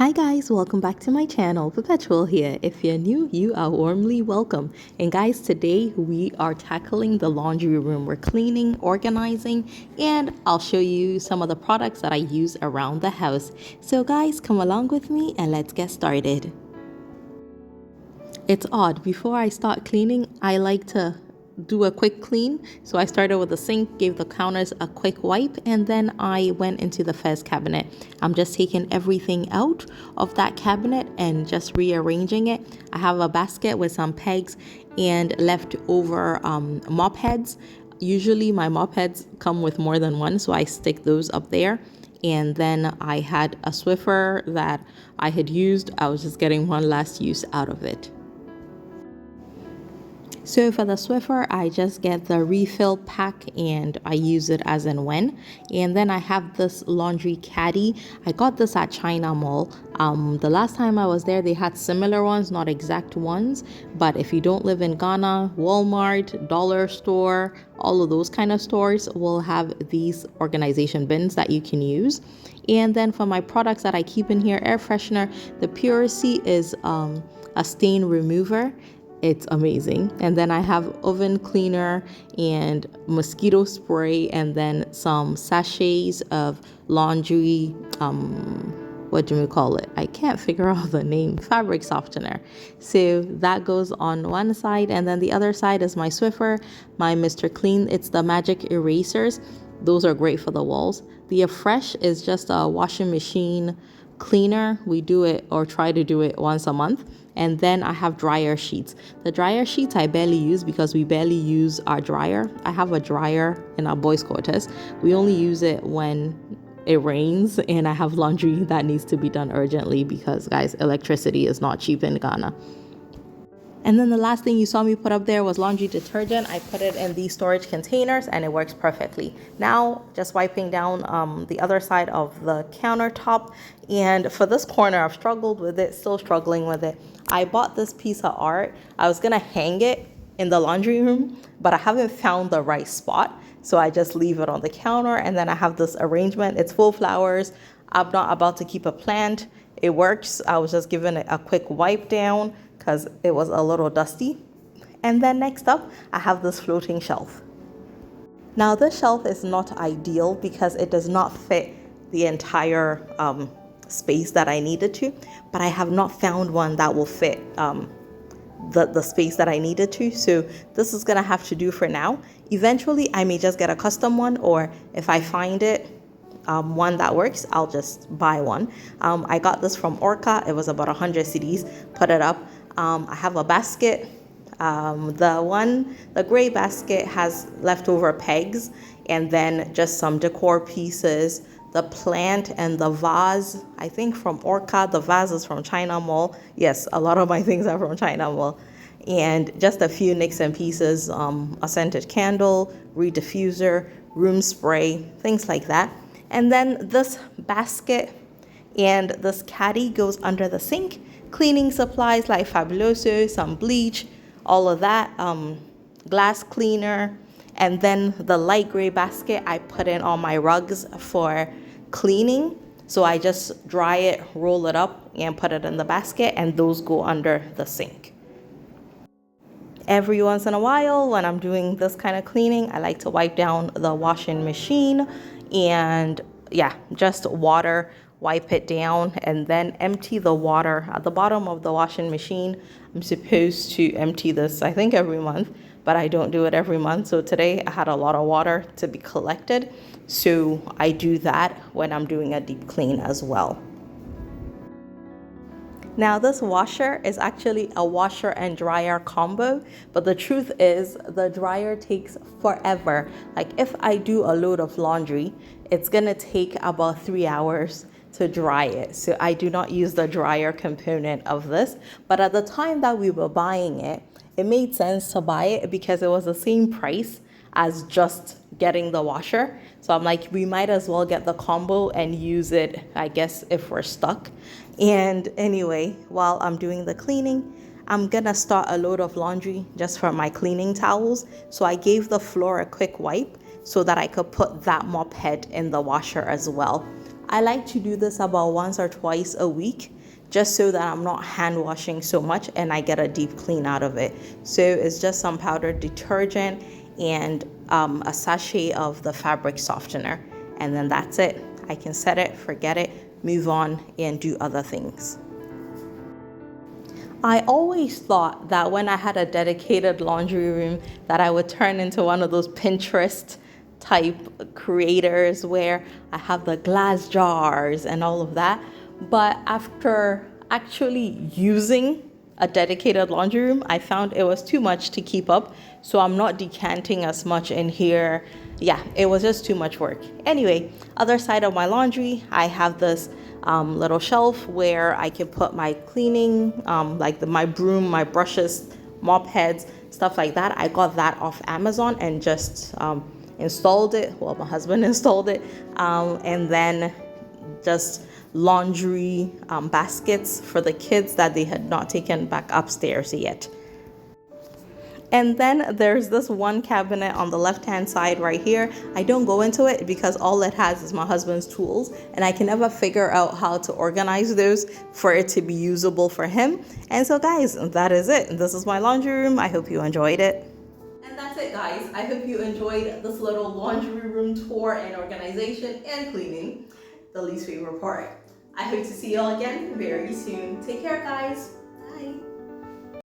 Hi guys, welcome back to my channel. Perpetual here. If you're new, you are warmly welcome. And guys, today we are tackling the laundry room. We're cleaning, organizing, and I'll show you some of the products that I use around the house. So guys, come along with me and let's get started. It's odd. Before I start cleaning, I like to do a quick clean. So I started with the sink, gave the counters a quick wipe, and then I went into the fez cabinet. I'm just taking everything out of that cabinet and just rearranging it. I have a basket with some pegs and leftover mop heads. Usually my mop heads come with more than one, so I stick those up there. And then I had a Swiffer that I had used. I was just getting one last use out of it. So for the Swiffer, I just get the refill pack and I use it as and when. And then I have this laundry caddy. I got this at China Mall. The last time I was there, they had similar ones, not exact ones. But if you don't live in Ghana, Walmart, Dollar Store, all of those kind of stores will have these organization bins that you can use. And then for my products that I keep in here, air freshener, the Puracy is a stain remover. It's amazing. And then I have oven cleaner and mosquito spray, and then some sachets of laundry, what do we call it? I can't figure out the name, fabric softener. So that goes on one side, and then the other side is my Swiffer, my Mr. Clean. It's the magic erasers. Those are great for the walls. The Fresh is just a washing machine cleaner. We do it or try to do it once a month. And then I have dryer sheets. The dryer sheets I barely use because we barely use our dryer. I have a dryer in our boys' quarters. We only use it when it rains and I have laundry that needs to be done urgently because, guys, electricity is not cheap in Ghana. And then the last thing you saw me put up there was laundry detergent. I put it in these storage containers and it works perfectly. Now, just wiping down the other side of the countertop. And for this corner, I've struggled with it, still struggling with it. I bought this piece of art. I was gonna hang it in the laundry room, but I haven't found the right spot. So I just leave it on the counter, and then I have this arrangement. It's full flowers. I'm not about to keep a plant. It works. I was just giving it a quick wipe down because it was a little dusty. And then next up, I have this floating shelf. Now this shelf is not ideal because it does not fit the entire space that I needed to, but I have not found one that will fit the space that I needed to. So this is gonna have to do for now. Eventually I may just get a custom one, or if I find it, one that works, I'll just buy one. I got this from Orca. It was about 100 cedis. Put it up. I have a basket. The gray basket has leftover pegs and then just some decor pieces. The plant and the vase, I think from Orca. The vase is from China Mall. Yes, a lot of my things are from China Mall. And just a few nicks and pieces, a scented candle, reed diffuser, room spray, things like that. And then this basket and this caddy goes under the sink. Cleaning supplies like Fabuloso, some bleach, all of that, glass cleaner. And then the light gray basket, I put in all my rugs for cleaning. So I just dry it, roll it up, and put it in the basket, and those go under the sink. Every once in a while, when I'm doing this kind of cleaning, I like to wipe down the washing machine and just wipe it down and then empty the water at the bottom of the washing machine. I'm supposed to empty this, I think, every month, but I don't do it every month. So today I had a lot of water to be collected. So I do that when I'm doing a deep clean as well. Now this washer is actually a washer and dryer combo, but the truth is the dryer takes forever. Like if I do a load of laundry, it's gonna take about 3 hours to dry it. So I do not use the dryer component of this, but at the time that we were buying it, it made sense to buy it because it was the same price as just getting the washer. So I'm like, we might as well get the combo and use it, I guess, if we're stuck. And anyway, while I'm doing the cleaning, I'm gonna start a load of laundry just for my cleaning towels. So I gave the floor a quick wipe so that I could put that mop head in the washer as well. I like to do this about once or twice a week, just so that I'm not hand washing so much and I get a deep clean out of it. So it's just some powdered detergent and a sachet of the fabric softener. And then that's it. I can set it, forget it, move on, and do other things. I always thought that when I had a dedicated laundry room that I would turn into one of those Pinterest type creators where I have the glass jars and all of that. But after actually using a dedicated laundry room, I found it was too much to keep up. So I'm not decanting as much in here. Yeah, it was just too much work. Anyway, other side of my laundry, I have this little shelf where I can put my cleaning, like my broom, my brushes, mop heads, stuff like that. I got that off Amazon and just installed it. Well, my husband installed it. And then just laundry baskets for the kids that they had not taken back upstairs yet. And then there's this one cabinet on the left-hand side right here. I don't go into it because all it has is my husband's tools, and I can never figure out how to organize those for it to be usable for him. And so guys, that is it. This is my laundry room. I hope you enjoyed it. And that's it, guys. I hope you enjoyed this little laundry room tour and organization and cleaning, the least favorite part. I hope to see you all again very soon. Take care, guys. Bye.